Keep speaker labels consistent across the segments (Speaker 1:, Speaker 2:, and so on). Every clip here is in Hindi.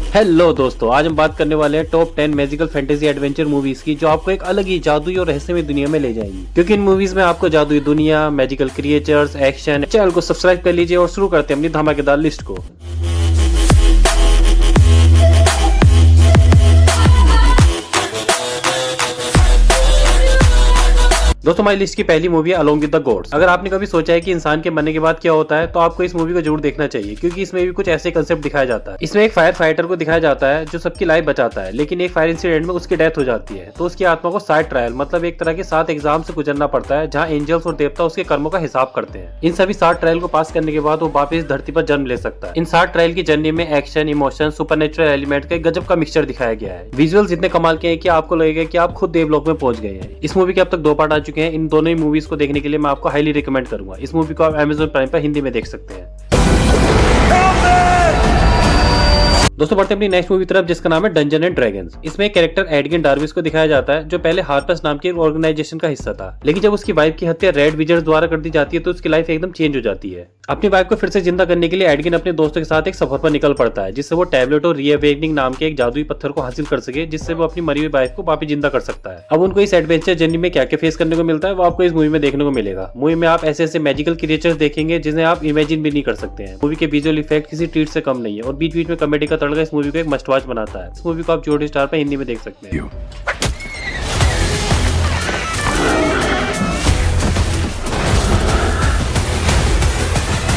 Speaker 1: हेलो दोस्तों, आज हम बात करने वाले हैं top 10 magical fantasy adventure movies की, जो आपको एक अलग ही जादुई और रहस्यमय दुनिया में ले जाएंगी। क्योंकि इन मूवीज में आपको जादुई दुनिया, मैजिकल क्रिएचर्स, एक्शन। चैनल को सब्सक्राइब कर लीजिए और शुरू करते हैं अपनी धमाकेदार लिस्ट को। दोस्तों, हमारी लिस्ट की पहली मूवी है अलोंग विद द गॉड्स। अगर आपने कभी सोचा है कि इंसान के मरने के बाद क्या होता है, तो आपको इस मूवी को जरूर देखना चाहिए, क्योंकि इसमें भी कुछ ऐसे कंसेप्ट दिखाया जाता है। इसमें एक फायर फाइटर को दिखाया जाता है जो सबकी लाइफ बचाता है, लेकिन एक फायर इंसिडेंट में उसकी डेथ हो जाती है, तो उसकी आत्मा को 7 ट्रायल मतलब एक तरह के 7 एग्जाम से गुजरना पड़ता है, जहाँ एंजल्स और देवता उसके कर्मों का हिसाब करते हैं। इन सभी 7 ट्रायल को पास करने के बाद वो वापस धरती पर जन्म ले सकता है। इन 7 ट्रायल की जर्नी में एक्शन, इमोशन, सुपरनेचुरल एलिमेंट का गजब का मिक्सचर दिखाया गया है। विजुअल्स इतने कमाल के हैं कि आपको लगेगा कि आप खुद देवलोक में पहुंच गए हैं। इस मूवी के अब तक 2 पार्ट आ चुके हैं। इन दोनों ही मूवीज को देखने के लिए मैं आपको हाईली रिकमेंड करूंगा। इस मूवी को आप Amazon प्राइम पर हिंदी में देख सकते हैं। दोस्तों, बढ़ते हैं अपनी नेक्स्ट मूवी तरफ, जिसका नाम है डंजन एंड ड्रैगन्स। इसमें एक कैरेक्टर एडगिन डार्विस को दिखाया जाता है, जो पहले हार्पस नाम की एक ऑर्गेनाइजेशन का हिस्सा था, लेकिन जब उसकी वाइफ की हत्या रेड विजर्स द्वारा कर दी जाती है, तो उसकी लाइफ एकदम चेंज हो जाती है। अपनी वाइफ को फिर से जिंदा करने के लिए एडगिन अपने दोस्तों के साथ एक सफर पर निकल पड़ता है, जिससे वो टैबलेट और रीअवेकनिंग नाम के एक जादुई पत्थर को हासिल कर सके, जिससे वो अपनी मरी हुई वाइफ को वापस जिंदा कर सकता है। अब उनको इस एडवेंचर जर्नी में क्या क्या फेस करने को मिलता है, वो आपको इस मूवी में देखने को मिलेगा। मूवी में आप ऐसे ऐसे मैजिकल क्रिएचर्स देखेंगे जिन्हें आप इमेजिन भी नहीं कर सकते हैं। मूवी के विजुअल इफेक्ट किसी ट्रीट से कम नहीं है, और बीच बीच में कॉमेडी का तड़का इस मूवी को एक मस्ट वॉच बनाता है। इस मूवी को आप जियो हॉटस्टार पर हिंदी में देख सकते हैं।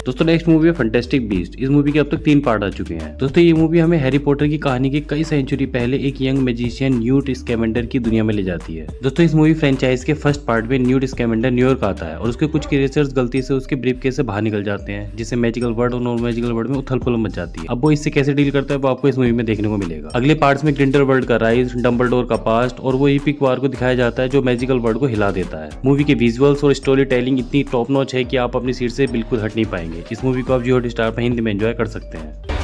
Speaker 1: दोस्तों, नेक्स्ट मूवी है फैंटास्टिक बीस्ट। इस मूवी के अब तक 3 पार्ट आ चुके हैं। दोस्तों, ये मूवी हमें हैरी पॉटर की कहानी के कई सेंचुरी पहले एक यंग मैजिशियन न्यूट स्कैवेंडर की दुनिया में ले जाती है। दोस्तों, इस मूवी फ्रेंचाइज के फर्स्ट पार्ट में न्यूट स्कैवेंडर न्यूयॉर्क आता है, और उसके कुछ क्रिएचर्स गलती से उसके ब्रीफकेस से बाहर निकल जाते हैं, जिससे मैजिकल वर्ल्ड और नॉन मैजिकल वर्ल्ड में उथल पुथल मच जाती है। अब वो इससे कैसे डील करता है, वो आपको इस मूवी में देखने को मिलेगा। अगले पार्ट्स में ग्रिंडर वर्ल्ड का राइज, डम्बलडोर का पास्ट और वो एपिक वार को दिखाया जाता है, जो मैजिकल वर्ल्ड को हिला देता है। मूवी के विजुअल्स और स्टोरी टेलिंग इतनी टॉप नॉच है कि आप अपनी सीट से बिल्कुल हट नहीं पाएंगे। इस मूवी को आप जियो हॉटस्टार पर हिंदी में एंजॉय कर सकते हैं।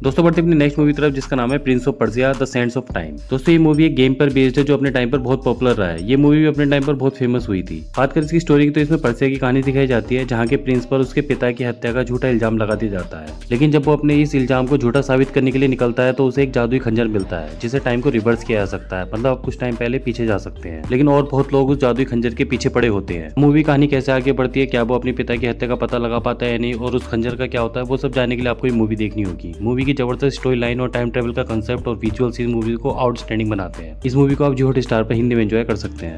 Speaker 1: दोस्तों, बढ़ते अपनी नेक्स्ट मूवी तरफ, जिसका नाम है Prince of Persia the Sands of time. दोस्तों, ये मूवी एक गेम पर बेस्ड है, जो अपने टाइम पर बहुत पॉपुलर रहा है। ये मूवी भी अपने टाइम पर बहुत फेमस हुई थी। बात करें इसकी स्टोरी की, तो इसमें पर्सिया की कहानी दिखाई जाती है, जहाँ के प्रिंस पर उसके पिता की हत्या का झूठा इल्जाम लगा दिया जाता है। लेकिन जब वो अपने इस इल्जाम को झूठा साबित करने के लिए निकलता है, तो उसे एक जादुई खंजर मिलता है, जिसे टाइम को रिवर्स किया जा सकता है, मतलब आप कुछ टाइम पहले पीछे जा सकते हैं। लेकिन और बहुत लोग उस जादुई खंजर के पीछे पड़े होते हैं। मूवी कहानी कैसे आगे बढ़ती है, क्या वो अपने पिता की हत्या का पता लगा पाता है या नहीं, और उस खंजर का क्या होता है, वो सब जानने के लिए आपको ये मूवी देखनी होगी। मूवी की जबरदस्त स्टोरी लाइन और टाइम ट्रेवल का कंसेप्ट और विजुअल्स इस मूवी को आउटस्टैंडिंग बनाते हैं। इस मूवी को आप जियो हॉटस्टार पर हिंदी में एंजॉय कर सकते हैं।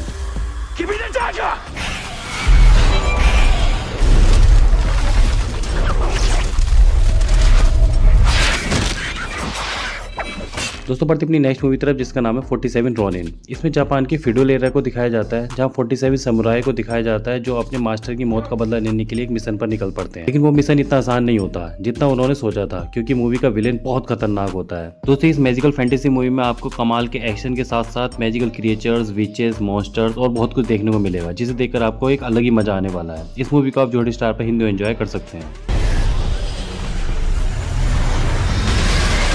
Speaker 1: दोस्तों, बढ़ते अपनी नेक्स्ट मूवी तरफ, जिसका नाम है 47 रोनिन। इसमें जापान की फिडोल एरा को दिखाया जाता है, जहां 47 समुराई को दिखाया जाता है, जो अपने मास्टर की मौत का बदला लेने के लिए एक मिशन पर निकल पड़ते हैं। लेकिन वो मिशन इतना आसान नहीं होता जितना उन्होंने सोचा था, क्योंकि मूवी का विलेन बहुत खतरनाक होता है। दोस्तों, इस मैजिकल फैंटेसी मूवी में आपको कमाल के एक्शन के साथ साथ मैजिकल क्रिएचर्स, विचेस, मॉन्स्टर्स और बहुत कुछ देखने को मिलेगा, जिसे देखकर आपको एक अलग ही मजा आने वाला है। इस मूवी को आप जियो हॉटस्टार पर हिंदी में एंजॉय कर सकते हैं।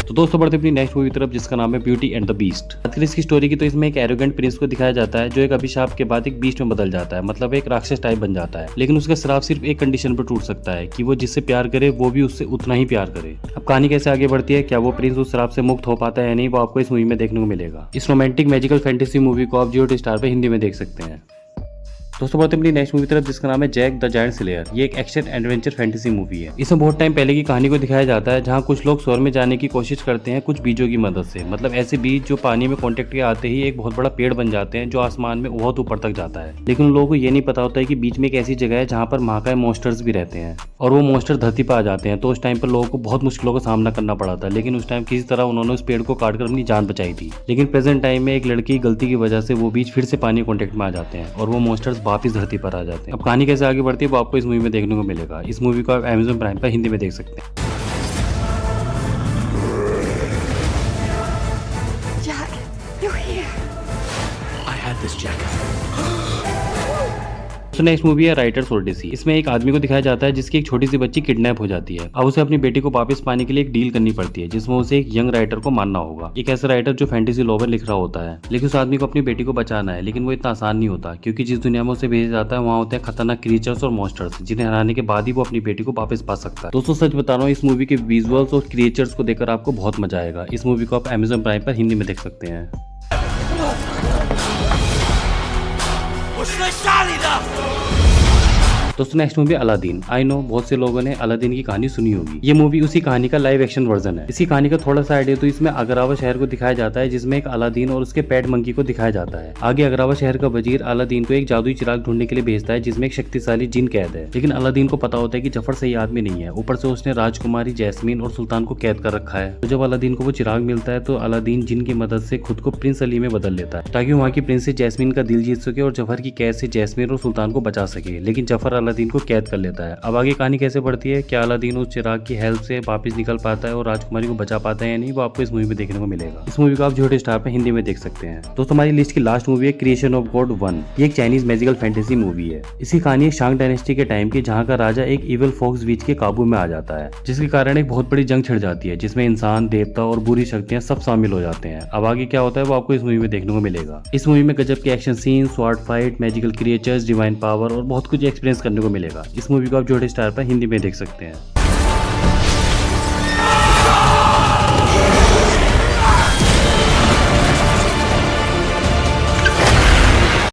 Speaker 1: तो दोस्तों, बढ़ते अपनी नेक्स्ट मूवी तरफ, जिसका नाम है ब्यूटी एंड द बीस्ट। बात करें इसकी स्टोरी की, तो इसमें एक एरोगेंट प्रिंस को दिखाया जाता है, जो एक अभिशाप के बाद एक बीस्ट में बदल जाता है, मतलब एक राक्षस टाइप बन जाता है। लेकिन उसका श्राप सिर्फ एक कंडीशन पर टूट सकता है, कि वो जिससे प्यार करे वो भी उससे उतना ही प्यार करे। अब कहानी कैसे आगे बढ़ती है, क्या वो प्रिंस उस श्राप से मुक्त हो पाता है या नहीं, वो आपको इस मूवी में देखने को मिलेगा। इस रोमांटिक मैजिकल फैंटेसी मूवी को आप जियो हॉटस्टार पर हिंदी में देख सकते हैं। दोस्तों, बढ़ते अपनी नेक्स्ट मूवी तरफ, जिसका नाम है जैक द जायंट स्लेयर। ये एक एक्शन एडवेंचर फैंटेसी मूवी है। इसमें बहुत टाइम पहले की कहानी को दिखाया जाता है, जहां कुछ लोग स्वर्ग में जाने की कोशिश करते हैं कुछ बीजों की मदद से, मतलब ऐसे बीज जो पानी में कॉन्टेक्ट के आते ही एक बहुत बड़ा पेड़ बन जाते हैं, जो आसमान में बहुत ऊपर तक जाता है। लेकिन उन लोगों को ये नहीं पता होता है कि बीच में एक ऐसी जगह है जहाँ पर महाकाय मॉन्स्टर्स भी रहते हैं, और वो मॉन्स्टर धरती पर आ जाते हैं। तो उस टाइम पर लोगों को बहुत मुश्किलों का सामना करना पड़ा था, लेकिन उस टाइम किसी तरह उन्होंने उस पेड़ को काटकर अपनी जान बचाई थी। लेकिन प्रेजेंट टाइम में एक लड़की की गलती की वजह से वो बीज फिर से पानी कॉन्टेक्ट में आ जाते हैं, और वो मॉन्स्टर्स वापस धरती पर जाते हैं। अब कहानी कैसे आगे बढ़ती है, वो आपको इस मूवी में देखने को मिलेगा। इस मूवी को आप Amazon प्राइम पर हिंदी में देख सकते हैं।
Speaker 2: Jack, you're here.
Speaker 3: I had this jacket.
Speaker 1: तो नेक्स्ट मूवी है राइटर्स ओडिसी। इसमें एक आदमी को दिखाया जाता है जिसकी एक छोटी सी बच्ची किडनैप हो जाती है। अब उसे अपनी बेटी को वापस पाने के लिए एक डील करनी पड़ती है जिसमें उसे एक यंग राइटर को मानना होगा। एक ऐसा राइटर जो फैंटेसी नॉवेल लिख रहा होता है, लेकिन उस आदमी को अपनी बेटी को बचाना है, लेकिन वो इतना आसान नहीं होता क्योंकि जिस दुनिया में उसे भेजा जाता है वहाँ होते हैं खतरनाक क्रिएचर्स और मॉन्स्टर्स, जिन्हें हराने के बाद ही वो अपनी बेटी को वापस पा सकता है। दोस्तों सच बता रहा हूँ, इस मूवी के विजुअल्स और क्रिएचर्स को देखकर आपको बहुत मजा आएगा। इस मूवी को आप Amazon प्राइम पर हिंदी में देख सकते हैं। दोस्तों next movie Aladdin. I know बहुत से लोगों ने अलादीन की कहानी सुनी होगी। ये मूवी उसी कहानी का लाइव एक्शन वर्जन है। इसी कहानी का थोड़ा सा आइडिया तो इसमें अगरावा शहर को दिखाया जाता है जिसमें एक अलादीन और उसके पेट मंकी को दिखाया जाता है। आगे अगरावा शहर का वजीर अलादीन को एक जादुई चिराग ढूंढने के लिए भेजता है जिसमें एक शक्तिशाली जिन कैद है, लेकिन अलादीन को पता होता है कि जफर सही आदमी नहीं है। ऊपर से उसने राजकुमारी जैस्मीन और सुल्तान को कैद कर रखा है। तो जब अलादीन को वो चिराग मिलता है तो अलादीन जिन की मदद से खुद को प्रिंस अली में बदल लेता है ताकि वहाँ की प्रिंसेस जैस्मीन का दिल जीत सके और जफर की कैद से जैस्मीन और सुल्तान को बचा सके। लेकिन जफर अलादीन को कैद कर लेता है। अब आगे कहानी कैसे बढ़ती है, क्या अलादीन उस चिराग की हेल्प से वापस निकल पाता है और राजकुमारी को बचा पाता है या नहीं, वो आपको इस मूवी में देखने को मिलेगा। इस मूवी को आप जियो हॉटस्टार पर हिंदी में देख सकते हैं। दोस्तों हमारी लिस्ट की लास्ट मूवी है क्रिएशन ऑफ गॉड 1। ये एक चाइनीज मैजिकल फैंटेसी मूवी है। इसकी कहानी शांग डायनेस्टी के टाइम की, जहाँ का राजा एक इविल फॉक्स विच के काबू में आ जाता है, जिसके कारण एक बहुत बड़ी जंग छिड़ जाती है जिसमें इंसान, देवता और बुरी शक्तियां सब शामिल हो जाते हैं। अब आगे क्या होता है वो आपको इस मूवी में देखने को मिलेगा। इस मूवी में गजब के action scene, sword fight, magical creatures, divine power और बहुत कुछ एक्सपीरियंस करने को मिलेगा। इस मूवी को आप जियो हॉटस्टार पर हिंदी में देख सकते हैं।